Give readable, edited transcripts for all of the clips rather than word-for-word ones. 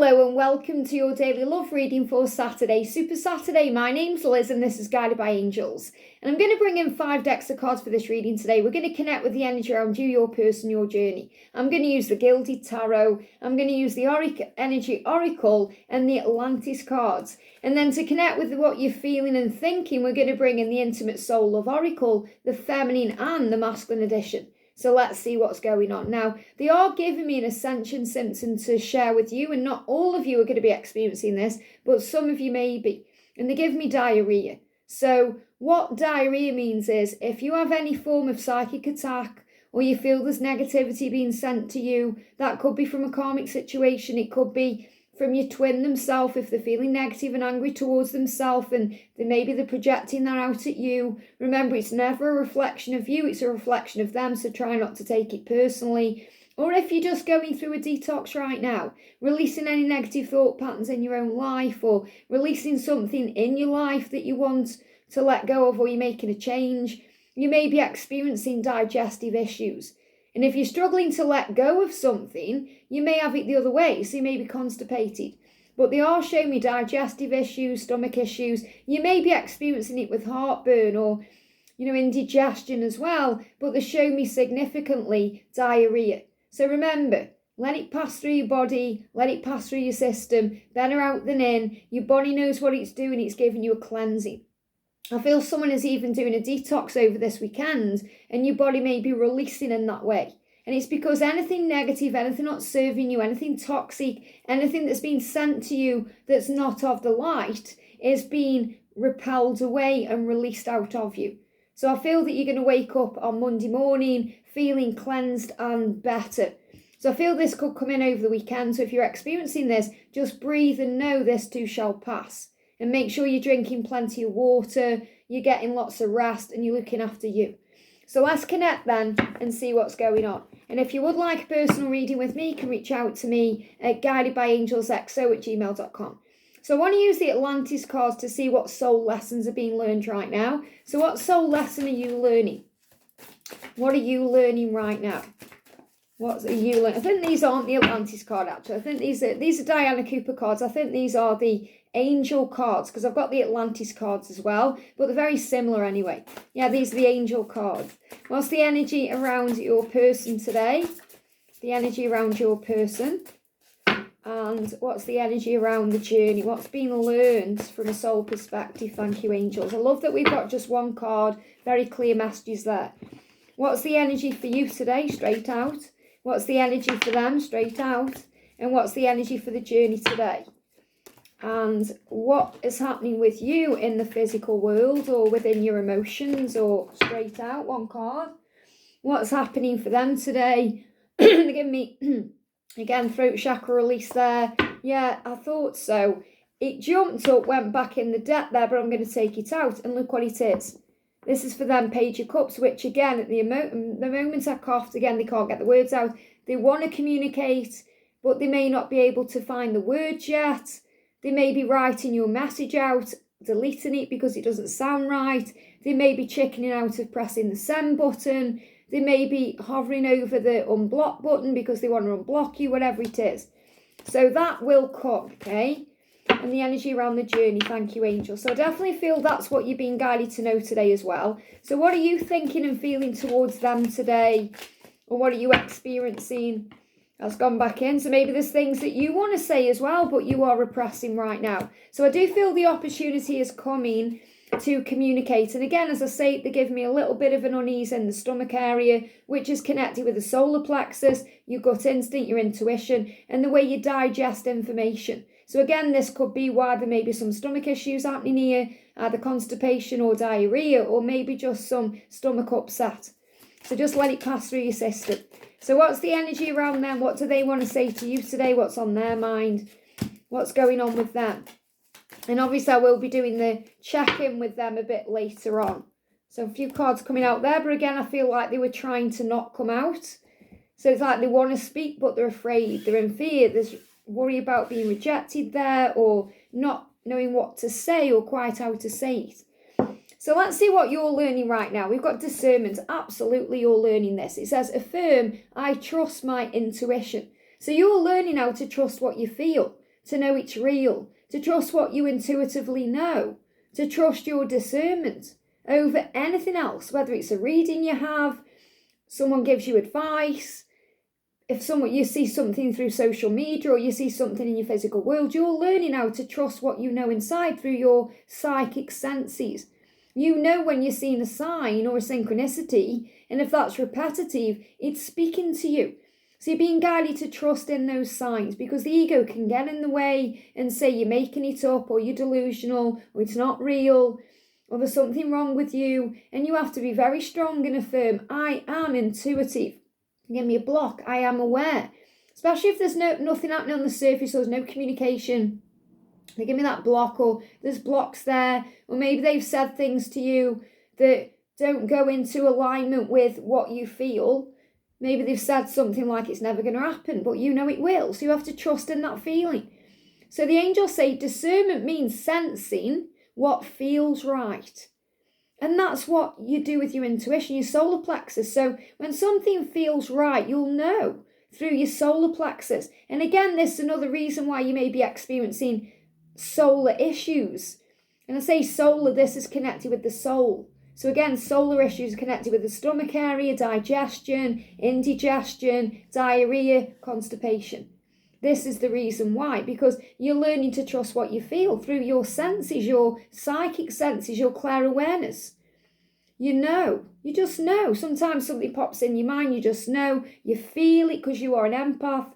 Hello and welcome to your daily love reading for Saturday, Super Saturday. My name's Liz and this is Guided by Angels. And I'm going to bring in 5 decks of cards for this reading today. We're going to connect with the energy around you, your person, your journey. I'm going to use the Gilded Tarot. I'm going to use the Energy Oracle and the Atlantis cards. And then to connect with what you're feeling and thinking, we're going to bring in the Intimate Soul Love Oracle, the Feminine and the Masculine edition. So let's see what's going on. Now, they are giving me an ascension symptom to share with you, and not all of you are going to be experiencing this, but some of you may be. And they give me diarrhea. So what diarrhea means is if you have any form of psychic attack or you feel there's negativity being sent to you, that could be from a karmic situation. It could be from your twin themselves if they're feeling negative and angry towards themselves and maybe they're projecting that out at you. Remember, it's never a reflection of you, it's a reflection of them, so try not to take it personally. Or if you're just going through a detox right now, releasing any negative thought patterns in your own life or releasing something in your life that you want to let go of or you're making a change, you may be experiencing digestive issues. And if you're struggling to let go of something, you may have it the other way, so you may be constipated. But they are showing me digestive issues, stomach issues. You may be experiencing it with heartburn or, indigestion as well, but they show me significantly diarrhea. So remember, let it pass through your body, let it pass through your system, better out than in. Your body knows what it's doing, it's giving you a cleansing. I feel someone is even doing a detox over this weekend and your body may be releasing in that way. And it's because anything negative, anything not serving you, anything toxic, anything that's been sent to you that's not of the light is being repelled away and released out of you. So I feel that you're going to wake up on Monday morning feeling cleansed and better. So I feel this could come in over the weekend. So if you're experiencing this, just breathe and know this too shall pass. And make sure you're drinking plenty of water, you're getting lots of rest, and you're looking after you. So let's connect then and see what's going on. And if you would like a personal reading with me, you can reach out to me at guidedbyangelsxo@gmail.com. So I want to use the Atlantis cards to see what soul lessons are being learned right now. So what soul lesson are you learning? What are you learning right now? What are you learning? I think these aren't the Atlantis card actually. I think these are Diana Cooper cards. I think these are the angel cards because I've got the Atlantis cards as well, but they're very similar anyway. Yeah, these are the angel cards. What's the energy around your person today? The energy around your person. And what's the energy around the journey? What's being learned from a soul perspective? Thank you, angels. I love that we've got just one card. Very clear messages there. What's the energy for you today? Straight out. What's the energy for them? Straight out. And what's the energy for the journey today? And what is happening with you in the physical world or within your emotions or straight out, one card. What's happening for them today? They're giving me, again, throat chakra release there. Yeah, I thought so. It jumped up, went back in the deck there, but I'm going to take it out. And look what it is. This is for them, Page of Cups, which again, at the moment I coughed, again, they can't get the words out. They want to communicate, but they may not be able to find the words yet. They may be writing your message out, deleting it because it doesn't sound right. They may be chickening out of pressing the send button. They may be hovering over the unblock button because they want to unblock you, whatever it is. So that will come, okay? And the energy around the journey, thank you, angel. So I definitely feel that's what you're being guided to know today as well. So what are you thinking and feeling towards them today? Or what are you experiencing? That's gone back in. So maybe there's things that you want to say as well, but you are repressing right now. So I do feel the opportunity is coming to communicate. And again, as I say, they give me a little bit of an unease in the stomach area, which is connected with the solar plexus, your gut instinct, your intuition, and the way you digest information. So again, this could be why there may be some stomach issues happening here, either constipation or diarrhea, or maybe just some stomach upset. So just let it pass through your system. So what's the energy around them? What do they want to say to you today? What's on their mind? What's going on with them? And obviously I will be doing the check-in with them a bit later on. So a few cards coming out there, but again, I feel like they were trying to not come out. So it's like they want to speak, but they're afraid. They're in fear. There's worry about being rejected there or not knowing what to say or quite how to say it. So let's see what you're learning right now. We've got discernment. Absolutely, you're learning this. It says, affirm, I trust my intuition. So you're learning how to trust what you feel. to know it's real, to trust what you intuitively know, to trust your discernment over anything else, whether it's a reading you have, someone gives you advice, if you see something through social media or you see something in your physical world, you're learning how to trust what you know inside through your psychic senses. You know when you're seeing a sign or a synchronicity, and if that's repetitive, it's speaking to you. So you're being guided to trust in those signs, because the ego can get in the way and say you're making it up, or you're delusional, or it's not real, or there's something wrong with you. And you have to be very strong and affirm, I am intuitive. Give me a block, I am aware. Especially if there's nothing happening on the surface, or there's no communication. They give me that block, or there's blocks there, or maybe they've said things to you that don't go into alignment with what you feel. Maybe they've said something like it's never going to happen, but you know it will. So you have to trust in that feeling. So the angels say discernment means sensing what feels right. And that's what you do with your intuition, your solar plexus. So when something feels right, you'll know through your solar plexus. And again, this is another reason why you may be experiencing solar issues. And I say solar, this is connected with the soul. So again, solar issues are connected with the stomach area, digestion, indigestion, diarrhea, constipation. This is the reason why, because you're learning to trust what you feel through your senses, your psychic senses, your clairawareness. You know, you just know. Sometimes something pops in your mind, you just know. You feel it because you are an empath.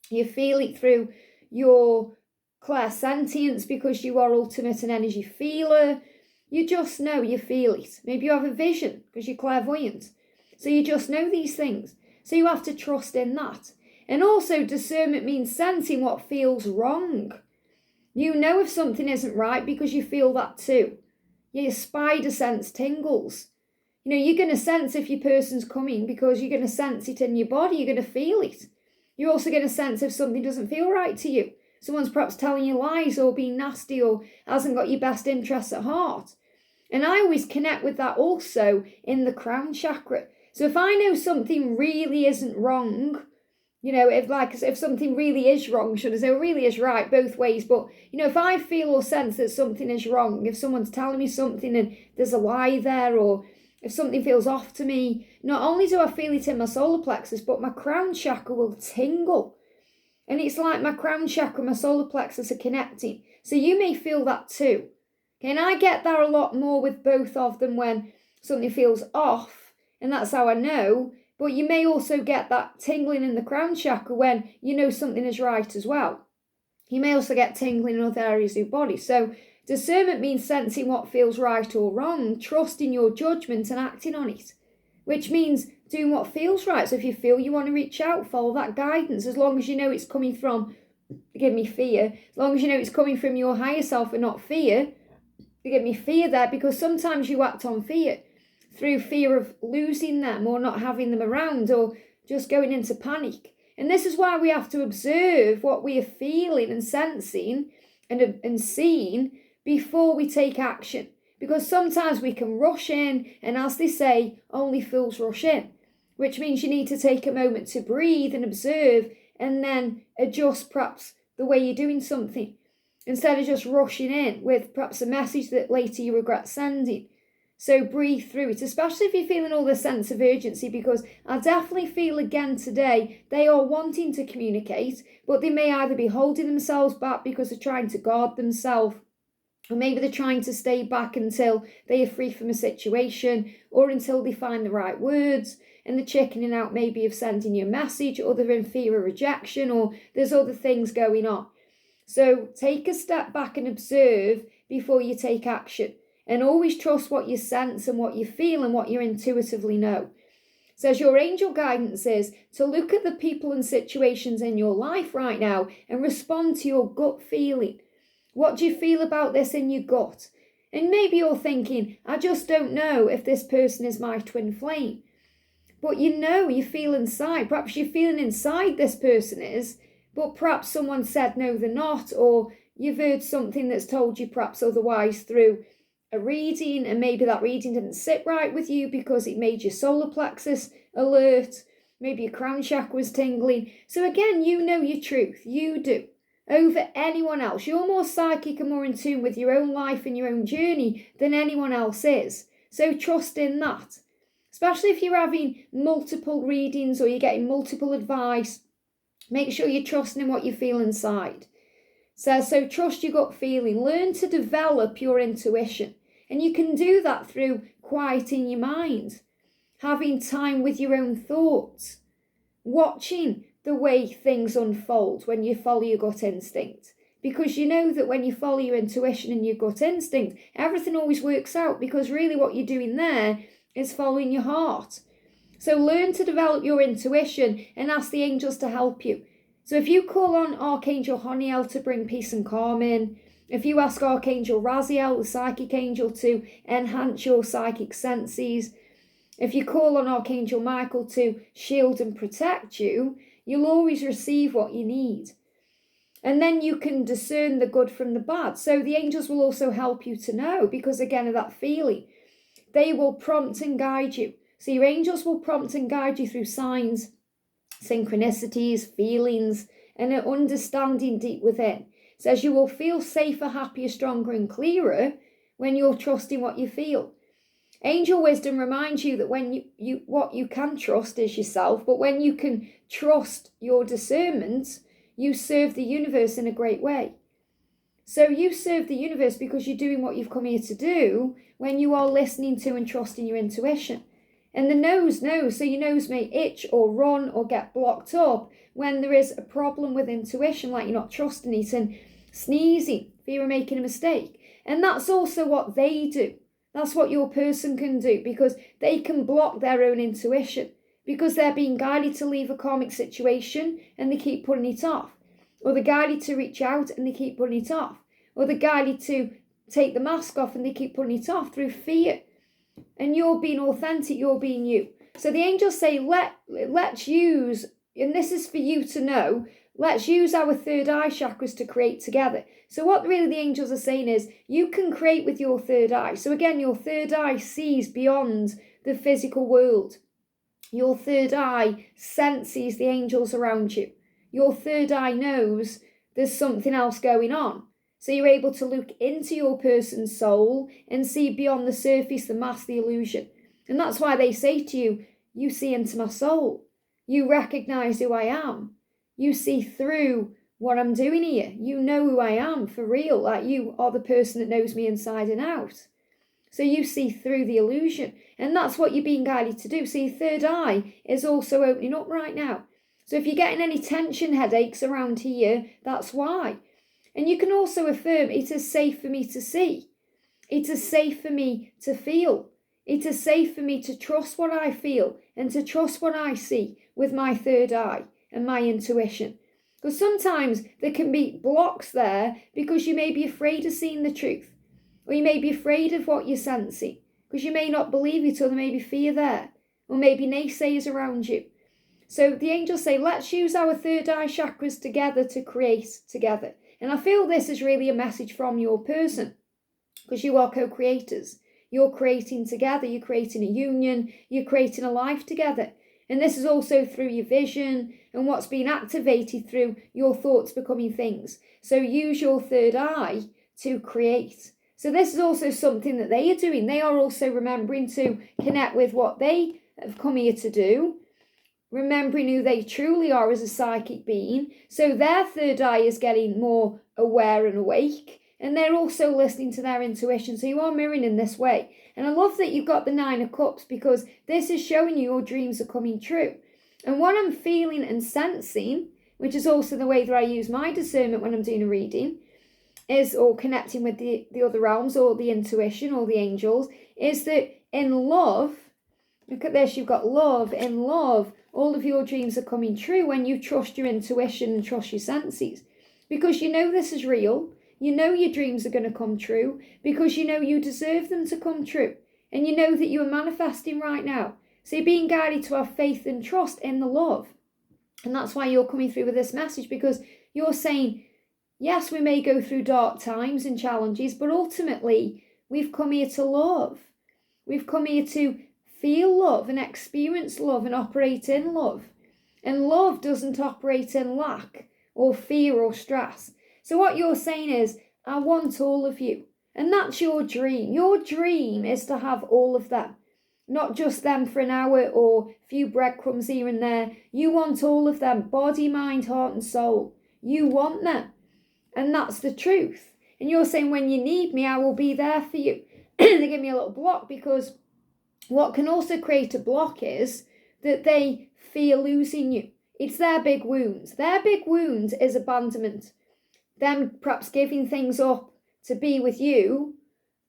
You feel it through your clairsentience because you are ultimate and energy feeler. You just know, you feel it. Maybe you have a vision because you're clairvoyant. So you just know these things. So you have to trust in that. And also discernment means sensing what feels wrong. You know if something isn't right because you feel that too. Your spider sense tingles. You know, you're going to sense if your person's coming because you're going to sense it in your body. You're going to feel it. You're also going to sense if something doesn't feel right to you. Someone's perhaps telling you lies or being nasty or hasn't got your best interests at heart. And I always connect with that also in the crown chakra. So if I know something really isn't wrong, you know, if something really is wrong, should I say, or really is right, both ways. But, you know, if I feel or sense that something is wrong, if someone's telling me something and there's a lie there, or if something feels off to me, not only do I feel it in my solar plexus, but my crown chakra will tingle. And it's like my crown chakra and my solar plexus are connecting. So you may feel that too. Okay, and I get that a lot more with both of them when something feels off, and that's how I know. But you may also get that tingling in the crown chakra when you know something is right as well. You may also get tingling in other areas of your body. So discernment means sensing what feels right or wrong, trusting your judgment and acting on it, which means doing what feels right. So if you feel you want to reach out, follow that guidance, as long as you know it's coming from, forgive me, fear, as long as you know it's coming from your higher self and not fear, forgive me, fear there, because sometimes you act on fear. Through fear of losing them or not having them around or just going into panic. And this is why we have to observe what we are feeling and sensing and seeing before we take action. Because sometimes we can rush in, and as they say, only fools rush in. Which means you need to take a moment to breathe and observe and then adjust perhaps the way you're doing something. Instead of just rushing in with perhaps a message that later you regret sending. So breathe through it, especially if you're feeling all the sense of urgency, because I definitely feel again today they are wanting to communicate, but they may either be holding themselves back because they're trying to guard themselves, or maybe they're trying to stay back until they are free from a situation, or until they find the right words, and they're chickening out maybe of sending you a message, or they're in fear of rejection, or there's other things going on. So take a step back and observe before you take action. And always trust what you sense and what you feel and what you intuitively know. Says your angel guidance is to look at the people and situations in your life right now and respond to your gut feeling. What do you feel about this in your gut? And maybe you're thinking, I just don't know if this person is my twin flame. But you know, you feel inside. Perhaps you're feeling inside this person is, but perhaps someone said no, they're not, or you've heard something that's told you perhaps otherwise through a reading, and maybe that reading didn't sit right with you because it made your solar plexus alert, maybe your crown chakra was tingling. So again, you know your truth, you do. over anyone else. You're more psychic and more in tune with your own life and your own journey than anyone else is. So trust in that. Especially if you're having multiple readings or you're getting multiple advice, make sure you're trusting in what you feel inside. So trust your gut feeling. Learn to develop your intuition. And you can do that through quieting your mind, having time with your own thoughts, watching the way things unfold when you follow your gut instinct. Because you know that when you follow your intuition and your gut instinct, everything always works out, because really what you're doing there is following your heart. So learn to develop your intuition and ask the angels to help you. So if you call on Archangel Honiel to bring peace and calm in, if you ask Archangel Raziel, the psychic angel, to enhance your psychic senses, if you call on Archangel Michael to shield and protect you, you'll always receive what you need. And then you can discern the good from the bad. So the angels will also help you to know, because again of that feeling, they will prompt and guide you. So your angels will prompt and guide you through signs, synchronicities, feelings, and an understanding deep within. It says you will feel safer, happier, stronger, and clearer when you're trusting what you feel. Angel wisdom reminds you that when what you can trust is yourself, but when you can trust your discernment, you serve the universe in a great way. So you serve the universe because you're doing what you've come here to do when you are listening to and trusting your intuition. And the nose knows, so your nose may itch or run or get blocked up when there is a problem with intuition, like you're not trusting it, and sneezing, fear of making a mistake. And that's also what they do. That's what your person can do, because they can block their own intuition because they're being guided to leave a karmic situation and they keep putting it off. Or they're guided to reach out and they keep putting it off. Or they're guided to take the mask off and they keep putting it off through fear. And you're being authentic, you're being you. So the angels say, let's use, and this is for you to know, let's use our third eye chakras to create together. So what really the angels are saying is, you can create with your third eye. So again, your third eye sees beyond the physical world. Your third eye senses the angels around you. Your third eye knows there's something else going on. So you're able to look into your person's soul and see beyond the surface, the mask, the illusion. And that's why they say to you, you see into my soul. You recognize who I am. You see through what I'm doing here. You know who I am for real. Like, you are the person that knows me inside and out. So you see through the illusion. And that's what you're being guided to do. So your third eye is also opening up right now. So if you're getting any tension, headaches around here, that's why. And you can also affirm, it is safe for me to see. It is safe for me to feel. It is safe for me to trust what I feel and to trust what I see with my third eye and my intuition. Because sometimes there can be blocks there because you may be afraid of seeing the truth. Or you may be afraid of what you're sensing because you may not believe it, or there may be fear there. Or maybe naysayers around you. So the angels say, let's use our third eye chakras together to create together. And I feel this is really a message from your person, because you are co-creators. You're creating together, you're creating a union, you're creating a life together. And this is also through your vision and what's being activated through your thoughts becoming things. So use your third eye to create. So this is also something that they are doing. They are also remembering to connect with what they have come here to do, remembering who they truly are as a psychic being. So their third eye is getting more aware and awake, and they're also listening to their intuition. So you are mirroring in this way. And I love that you've got the Nine of Cups, because this is showing you your dreams are coming true. And what I'm feeling and sensing, which is also the way that I use my discernment when I'm doing a reading, is, or connecting with the other realms or the intuition or the angels, is that in love, look at this, you've got love. In love, all of your dreams are coming true when you trust your intuition and trust your senses. Because you know this is real. You know your dreams are going to come true because you know you deserve them to come true. And you know that you are manifesting right now. So you're being guided to have faith and trust in the love. And that's why you're coming through with this message, because you're saying, yes, we may go through dark times and challenges, but ultimately we've come here to love. We've come here to feel love and experience love and operate in love. And love doesn't operate in lack or fear or stress. So what you're saying is, I want all of you. And that's your dream. Your dream is to have all of them. Not just them for an hour or a few breadcrumbs here and there. You want all of them. Body, mind, heart and soul. You want them. And that's the truth. And you're saying, when you need me, I will be there for you. They give me a little block, because what can also create a block is that they fear losing you. It's their big wounds. Their big wound is abandonment. Them perhaps giving things up to be with you,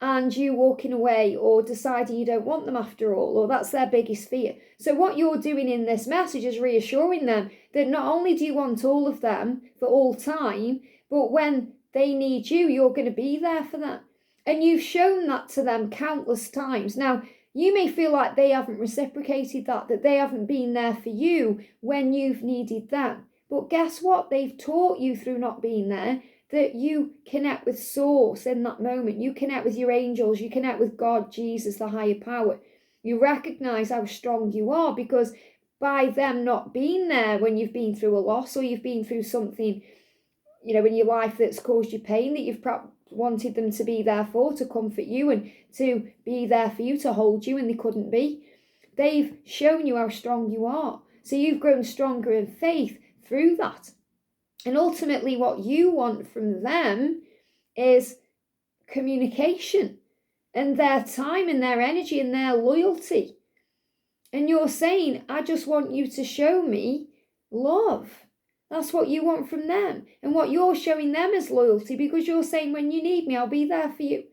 and you walking away or deciding you don't want them after all, or that's their biggest fear. So what you're doing in this message is reassuring them that not only do you want all of them for all time, but when they need you, you're going to be there for them. And you've shown that to them countless times. Now, you may feel like they haven't reciprocated that they haven't been there for you when you've needed them. But guess what? They've taught you through not being there that you connect with Source in that moment. You connect with your angels. You connect with God, Jesus, the higher power. You recognize how strong you are, because by them not being there when you've been through a loss, or you've been through something, in your life that's caused you pain, that you've perhaps wanted them to be there for, to comfort you and to be there for you, to hold you, and they couldn't be. They've shown you how strong you are. So you've grown stronger in faith through that. And ultimately what you want from them is communication and their time and their energy and their loyalty. And you're saying, I just want you to show me love. That's what you want from them. And what you're showing them is loyalty, because you're saying, when you need me, I'll be there for you.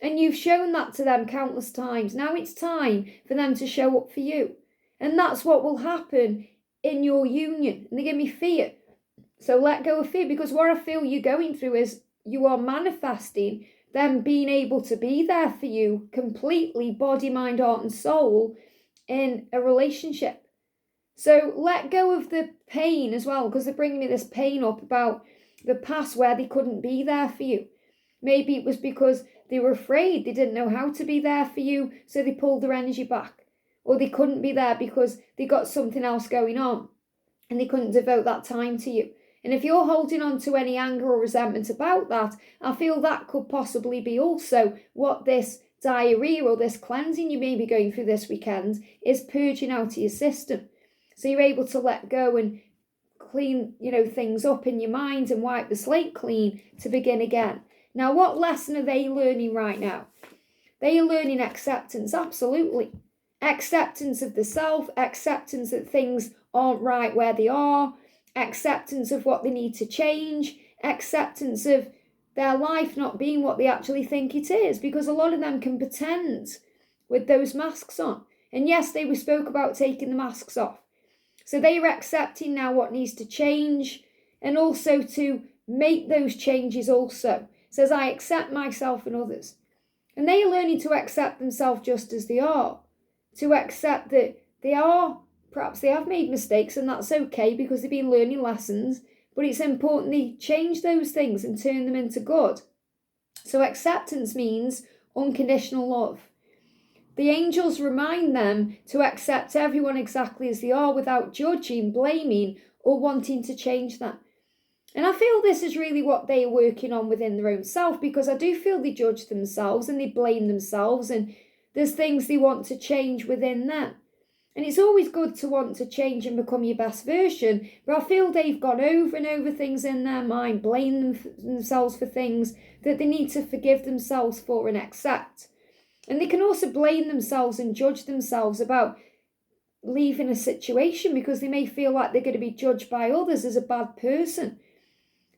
And you've shown that to them countless times. Now it's time for them to show up for you. And that's what will happen in your union. And they give me fear. So let go of fear, because what I feel you're going through is you are manifesting them being able to be there for you completely, body, mind, heart and soul, in a relationship. So let go of the pain as well, because they're bringing me this pain up about the past where they couldn't be there for you. Maybe it was because they were afraid, they didn't know how to be there for you, so they pulled their energy back. Or they couldn't be there because they got something else going on and they couldn't devote that time to you. And if you're holding on to any anger or resentment about that, I feel that could possibly be also what this diarrhea or this cleansing you may be going through this weekend is purging out of your system. So you're able to let go and clean, things up in your mind and wipe the slate clean to begin again. Now, what lesson are they learning right now? They are learning acceptance, absolutely. Acceptance of the self, acceptance that things aren't right where they are, acceptance of what they need to change, acceptance of their life not being what they actually think it is, because a lot of them can pretend with those masks on. And yes, we spoke about taking the masks off. So they are accepting now what needs to change, and also to make those changes also. It says, I accept myself and others. And they are learning to accept themselves just as they are. To accept that perhaps they have made mistakes, and that's okay because they've been learning lessons, but it's important they change those things and turn them into good. So acceptance means unconditional love. The angels remind them to accept everyone exactly as they are without judging, blaming, or wanting to change that. And I feel this is really what they are working on within their own self, because I do feel they judge themselves and they blame themselves, and there's things they want to change within them. And it's always good to want to change and become your best version, but I feel they've gone over and over things in their mind, blame themselves for things that they need to forgive themselves for and accept. And they can also blame themselves and judge themselves about leaving a situation, because they may feel like they're going to be judged by others as a bad person.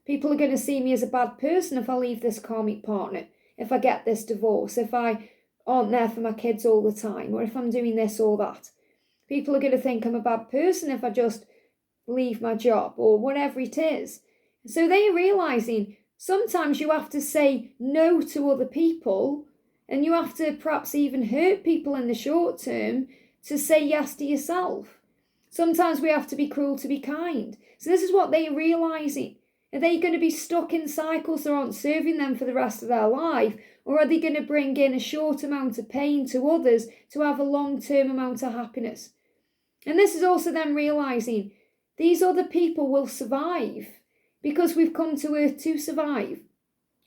People are going to see me as a bad person if I leave this karmic partner, if I get this divorce, if I aren't there for my kids all the time, or if I'm doing this or that. People are going to think I'm a bad person if I just leave my job or whatever it is. So they're realizing sometimes you have to say no to other people, and you have to perhaps even hurt people in the short term to say yes to yourself. Sometimes we have to be cruel to be kind. So this is what they're realizing. Are they going to be stuck in cycles that aren't serving them for the rest of their life? Or are they going to bring in a short amount of pain to others to have a long-term amount of happiness? And this is also them realizing these other people will survive because we've come to Earth to survive.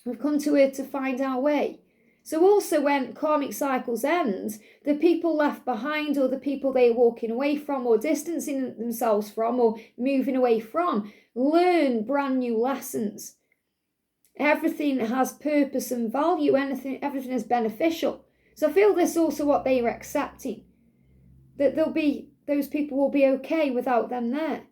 We've come to Earth to find our way. So also when karmic cycles end, the people left behind, or the people they are walking away from or distancing themselves from or moving away from, learn brand new lessons. Everything has purpose and value. Everything is beneficial. So I feel this is also what they are accepting. That those people will be okay without them there.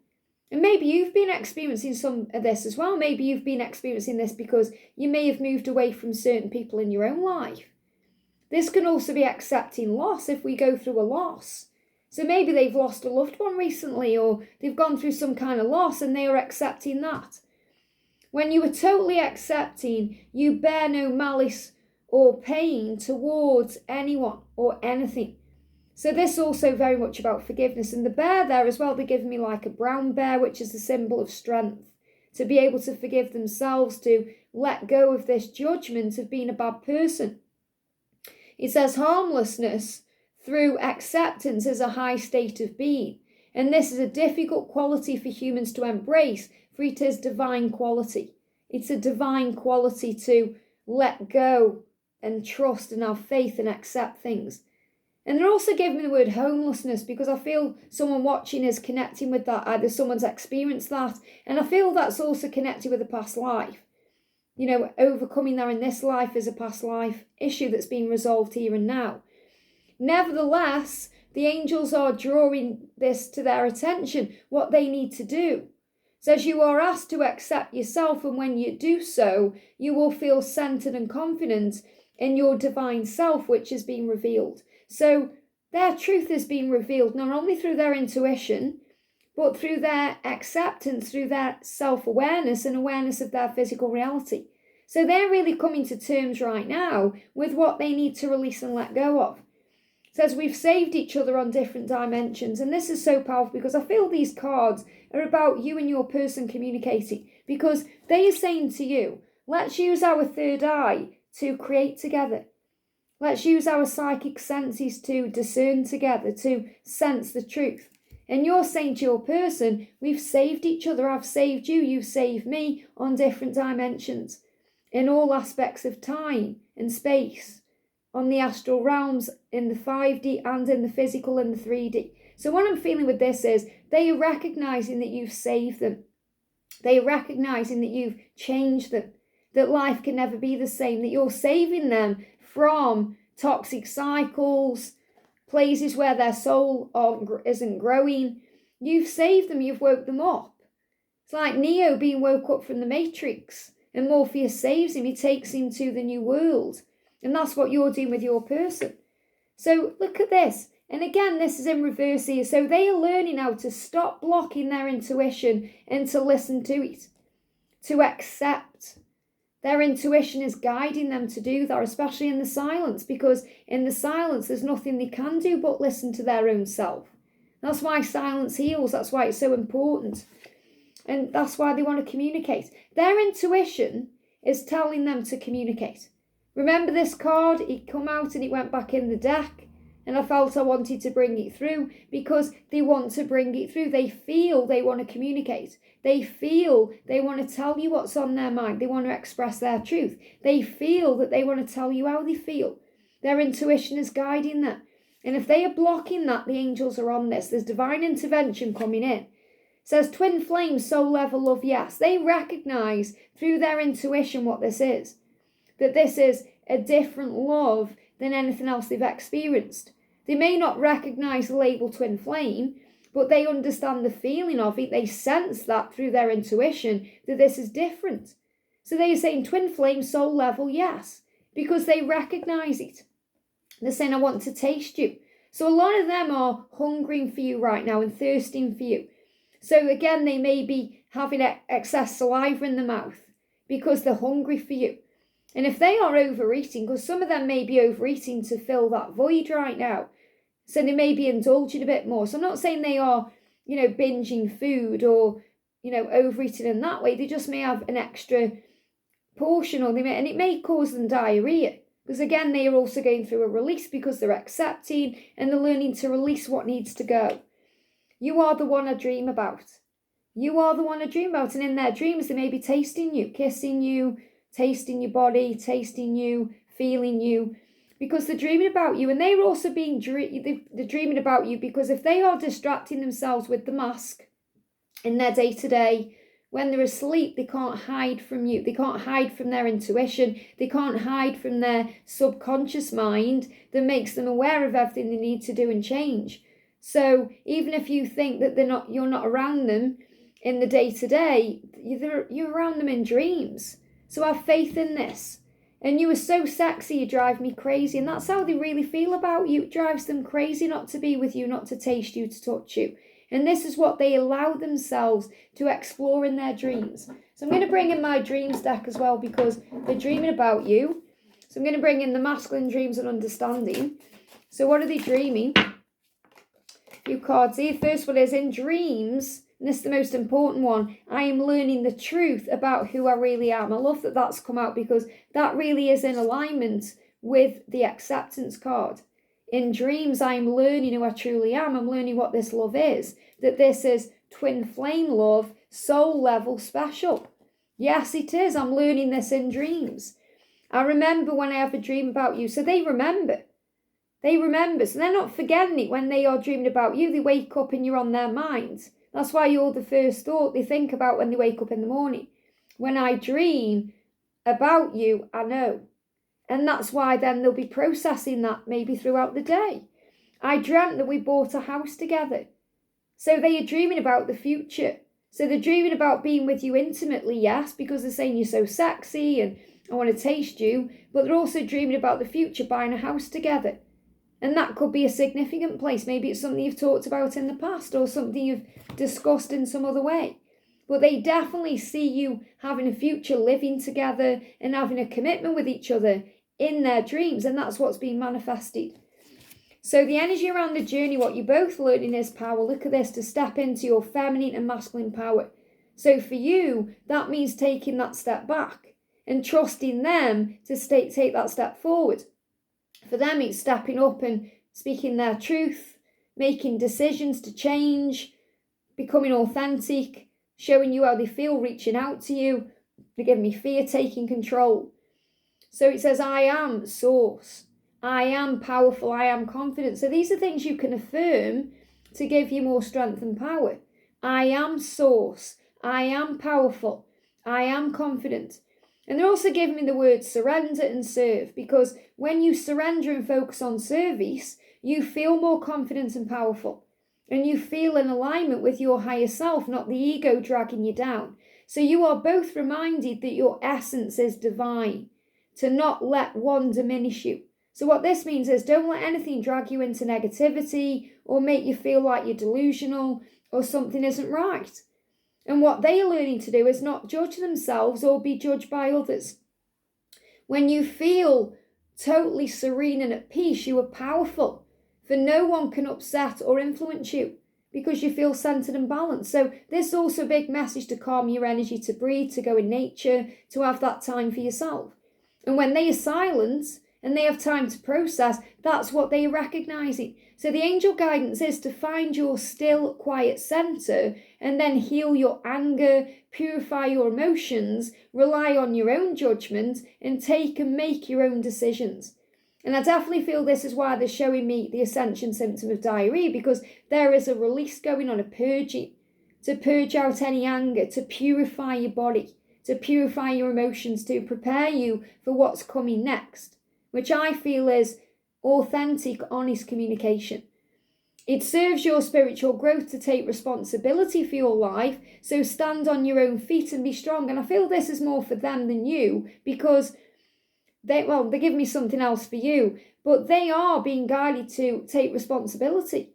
And maybe you've been experiencing some of this as well. Maybe you've been experiencing this because you may have moved away from certain people in your own life. This can also be accepting loss if we go through a loss. So maybe they've lost a loved one recently, or they've gone through some kind of loss and they are accepting that. When you are totally accepting, you bear no malice or pain towards anyone or anything. So this is also very much about forgiveness. And the bear there as well, they're giving me like a brown bear, which is a symbol of strength. To be able to forgive themselves, to let go of this judgment of being a bad person. It says harmlessness through acceptance is a high state of being. And this is a difficult quality for humans to embrace, for it is divine quality. It's a divine quality to let go and trust and have faith and accept things. And they're also giving me the word homelessness, because I feel someone watching is connecting with that. Either someone's experienced that, and I feel that's also connected with a past life. You know, overcoming that in this life is a past life issue that's being resolved here and now. Nevertheless, the angels are drawing this to their attention, what they need to do. It says you are asked to accept yourself, and when you do so, you will feel centered and confident in your divine self, which is being revealed. So their truth is being revealed not only through their intuition, but through their acceptance, through their self-awareness and awareness of their physical reality. So they're really coming to terms right now with what they need to release and let go of. It says we've saved each other on different dimensions. And this is so powerful, because I feel these cards are about you and your person communicating, because they are saying to you, let's use our third eye to create together. Let's use our psychic senses to discern together, to sense the truth. And you're saying to your person, we've saved each other. I've saved you. You've saved me on different dimensions, in all aspects of time and space, on the astral realms, in the 5D and in the physical and the 3D. So what I'm feeling with this is they are recognizing that you've saved them. They are recognizing that you've changed them, that life can never be the same, that you're saving them from toxic cycles, places where their soul isn't growing. You've saved them, you've woke them up. It's like Neo being woke up from the Matrix, and Morpheus saves him, he takes him to the new world. And that's what you're doing with your person. So look at this. And again, this is in reverse here. So they are learning how to stop blocking their intuition and to listen to it, to accept. Their intuition is guiding them to do that, especially in the silence, because in the silence, there's nothing they can do but listen to their own self. That's why silence heals. That's why it's so important. And that's why they want to communicate. Their intuition is telling them to communicate. Remember this card? It come out and it went back in the deck. And I felt I wanted to bring it through because they want to bring it through. They feel they want to communicate. They feel they want to tell you what's on their mind. They want to express their truth. They feel that they want to tell you how they feel. Their intuition is guiding them. And if they are blocking that, the angels are on this. There's divine intervention coming in. It says twin flame, soul level love, yes. They recognize through their intuition what this is. That this is a different love than anything else they've experienced. They may not recognize the label twin flame, but they understand the feeling of it. They sense that through their intuition that this is different. So they're saying twin flame, soul level, yes, because they recognize it. They're saying, I want to taste you. So a lot of them are hungering for you right now and thirsting for you. So again, they may be having excess saliva in the mouth because they're hungry for you. And if they are overeating, because some of them may be overeating to fill that void right now, so they may be indulging a bit more. So I'm not saying they are, binging food or, overeating in that way. They just may have an extra portion, and it may cause them diarrhea. Because again, they are also going through a release because they're accepting and they're learning to release what needs to go. You are the one I dream about. You are the one to dream about. And in their dreams, they may be tasting you, kissing you, tasting your body, tasting you, feeling you, because they're dreaming about you. And they're also they're dreaming about you because if they are distracting themselves with the mask in their day-to-day, when they're asleep, they can't hide from you. They can't hide from their intuition. They can't hide from their subconscious mind that makes them aware of everything they need to do and change. So even if you think that you're not around them in the day-to-day, you're around them in dreams. So have faith in this. And you are so sexy, you drive me crazy. And that's how they really feel about you. It drives them crazy not to be with you, not to taste you, to touch you. And this is what they allow themselves to explore in their dreams. So I'm going to bring in my dreams deck as well because they're dreaming about you. So I'm going to bring in the masculine dreams and understanding. So what are they dreaming? A few cards here. First one is in dreams, and this is the most important one. I am learning the truth about who I really am. I love that that's come out because that really is in alignment with the acceptance card. In dreams, I'm learning who I truly am. I'm learning what this love is. That this is twin flame love, soul level special. Yes, it is. I'm learning this in dreams. I remember when I have a dream about you. So they remember. They remember. So they're not forgetting it when they are dreaming about you. They wake up and you're on their minds. That's why you're the first thought they think about when they wake up in the morning. When I dream about you, I know. And that's why then they'll be processing that maybe throughout the day. I dreamt that we bought a house together. So they are dreaming about the future. So they're dreaming about being with you intimately, yes, because they're saying you're so sexy and I want to taste you. But they're also dreaming about the future, buying a house together. And that could be a significant place. Maybe it's something you've talked about in the past or something you've discussed in some other way. But they definitely see you having a future, living together and having a commitment with each other in their dreams, and that's what's being manifested. So the energy around the journey, what you're both learning is power. Look at this, to step into your feminine and masculine power. So for you, that means taking that step back and trusting them to take that step forward. For them, it's stepping up and speaking their truth, making decisions to change, becoming authentic, showing you how they feel, reaching out to you. They give me fear, taking control. So it says, I am source. I am powerful. I am confident. So these are things you can affirm to give you more strength and power. I am source. I am powerful. I am confident. And they're also giving me the words surrender and serve, because when you surrender and focus on service, you feel more confident and powerful. And you feel in alignment with your higher self, not the ego dragging you down. So you are both reminded that your essence is divine, to not let one diminish you. So what this means is don't let anything drag you into negativity or make you feel like you're delusional or something isn't right. And what they are learning to do is not judge themselves or be judged by others. When you feel totally serene and at peace, you are powerful. For no one can upset or influence you because you feel centered and balanced. So this is also a big message to calm your energy, to breathe, to go in nature, to have that time for yourself. And when they are silent and they have time to process, that's what they are recognizing. So the angel guidance is to find your still, quiet center and then heal your anger, purify your emotions, rely on your own judgment, and take and make your own decisions. And I definitely feel this is why they're showing me the ascension symptom of diarrhea, because there is a release going on, a purging, to purge out any anger, to purify your body, to purify your emotions, to prepare you for what's coming next, which I feel is authentic, honest communication. It serves your spiritual growth to take responsibility for your life, so stand on your own feet and be strong. And I feel this is more for them than you, because they give me something else for you, but they are being guided to take responsibility.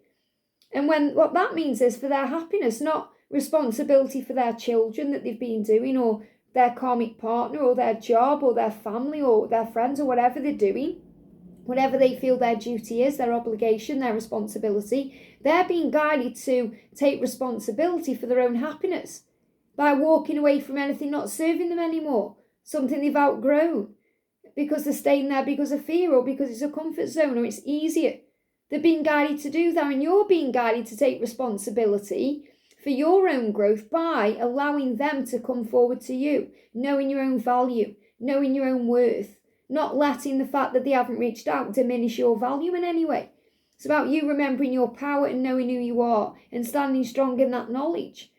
And what that means is for their happiness, not responsibility for their children that they've been doing, or their karmic partner, or their job, or their family, or their friends, or whatever they're doing, whatever they feel their duty is, their obligation, their responsibility. They're being guided to take responsibility for their own happiness by walking away from anything not serving them anymore, something they've outgrown, because they're staying there because of fear, or because it's a comfort zone, or it's easier. They're being guided to do that, and you're being guided to take responsibility for your own growth by allowing them to come forward to you, knowing your own value, knowing your own worth, not letting the fact that they haven't reached out diminish your value in any way. It's about you remembering your power and knowing who you are and standing strong in that knowledge.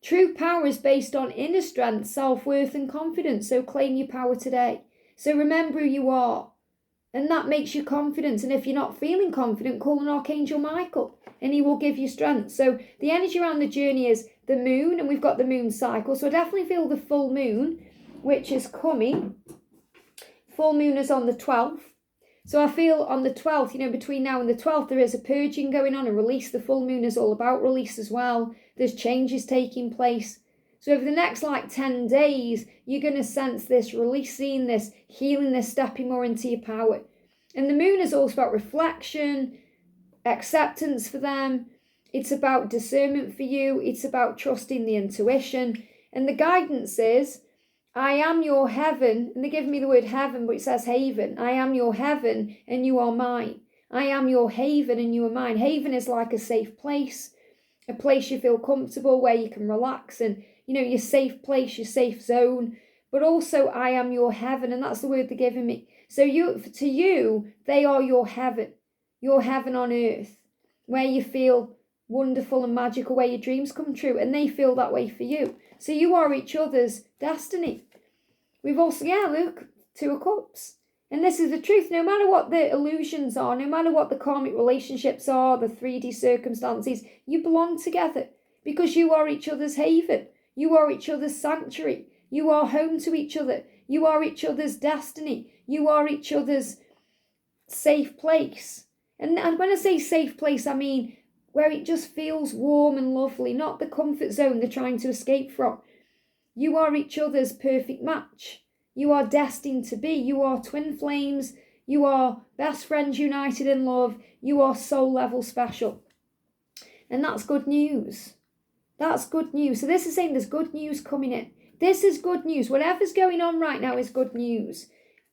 True power is based on inner strength, self-worth and confidence. So claim your power today. So remember who you are. And that makes you confident. And if you're not feeling confident, call on Archangel Michael and he will give you strength. So the energy around the journey is the moon, and we've got the moon cycle. So I definitely feel the full moon, which is coming. Full moon is on the 12th. So I feel on the 12th, between now and the 12th, there is a purging going on, a release. The full moon is all about release as well. There's changes taking place. So over the next 10 days, you're going to sense this releasing, this healing, this stepping more into your power. And the moon is also about reflection, acceptance for them. It's about discernment for you. It's about trusting the intuition. And the guidance is, I am your heaven, and they give me the word heaven, but it says haven. I am your heaven, and you are mine. I am your haven, and you are mine. Haven is like a safe place, a place you feel comfortable, where you can relax, and, your safe place, your safe zone. But also, I am your heaven, and that's the word they're giving me. So to you, they are your heaven on earth, where you feel wonderful and magical, where your dreams come true, and they feel that way for you. So you are each other's destiny. We've also, look, 2 of Cups. And this is the truth. No matter what the illusions are, no matter what the karmic relationships are, the 3D circumstances, you belong together because you are each other's haven. You are each other's sanctuary. You are home to each other. You are each other's destiny. You are each other's safe place. And when I say safe place, I mean where it just feels warm and lovely, not the comfort zone they're trying to escape from. You are each other's perfect match. You are destined to be. You are twin flames. You are best friends united in love. You are soul level special. And that's good news. That's good news. So this is saying there's good news coming in. This is good news. Whatever's going on right now is good news.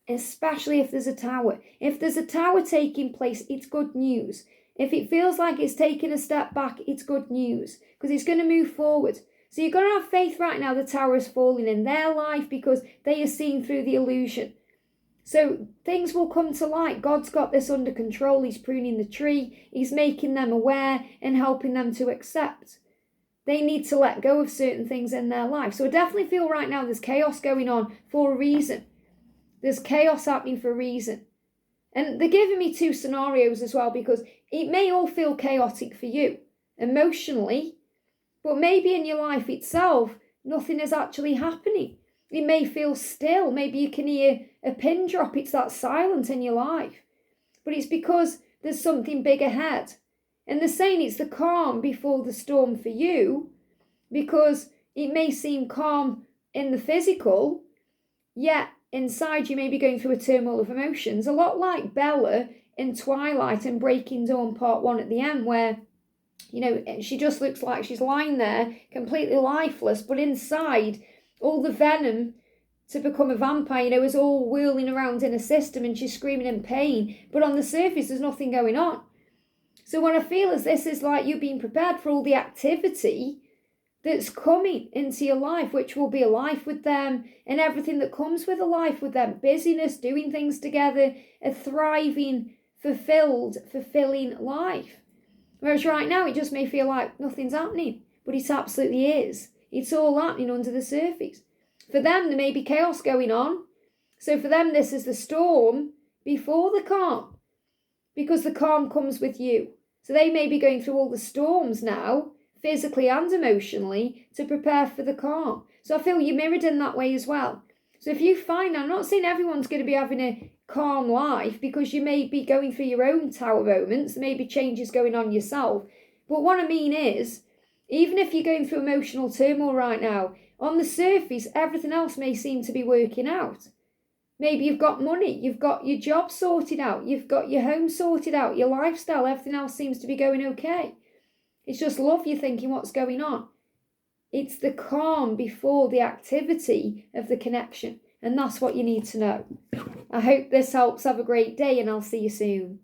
Especially if there's a tower. If there's a tower taking place, it's good news. If it feels like it's taking a step back, it's good news. Because it's going to move forward. So you've got to have faith right now the tower is falling in their life because they are seeing through the illusion. So things will come to light. God's got this under control. He's pruning the tree. He's making them aware and helping them to accept. They need to let go of certain things in their life. So I definitely feel right now there's chaos going on for a reason. There's chaos happening for a reason. And they're giving me 2 scenarios as well because it may all feel chaotic for you emotionally, but maybe in your life itself, nothing is actually happening. It may feel still. Maybe you can hear a pin drop. It's that silence in your life. But it's because there's something big ahead. And they're saying it's the calm before the storm for you because it may seem calm in the physical, yet inside you may be going through a turmoil of emotions. A lot like Bella in Twilight and Breaking Dawn Part 1 at the end where, she just looks like she's lying there completely lifeless, but inside all the venom to become a vampire, is all whirling around in her system and she's screaming in pain. But on the surface, there's nothing going on. So what I feel is this is like you being prepared for all the activity that's coming into your life, which will be a life with them and everything that comes with a life with them. Busyness, doing things together, a thriving, fulfilling life. Whereas right now, it just may feel like nothing's happening, but it absolutely is. It's all happening under the surface. For them, there may be chaos going on. So for them, this is the storm before the calm, because the calm comes with you. So they may be going through all the storms now, physically and emotionally, to prepare for the calm. So I feel you're mirrored in that way as well. So if you find, I'm not saying everyone's going to be having a calm life because you may be going through your own tower moments, there may be changes going on yourself. But what I mean is, even if you're going through emotional turmoil right now, on the surface, everything else may seem to be working out. Maybe you've got money, you've got your job sorted out, you've got your home sorted out, your lifestyle, everything else seems to be going okay. It's just love you're thinking what's going on. It's the calm before the activity of the connection. And that's what you need to know. I hope this helps. Have a great day and I'll see you soon.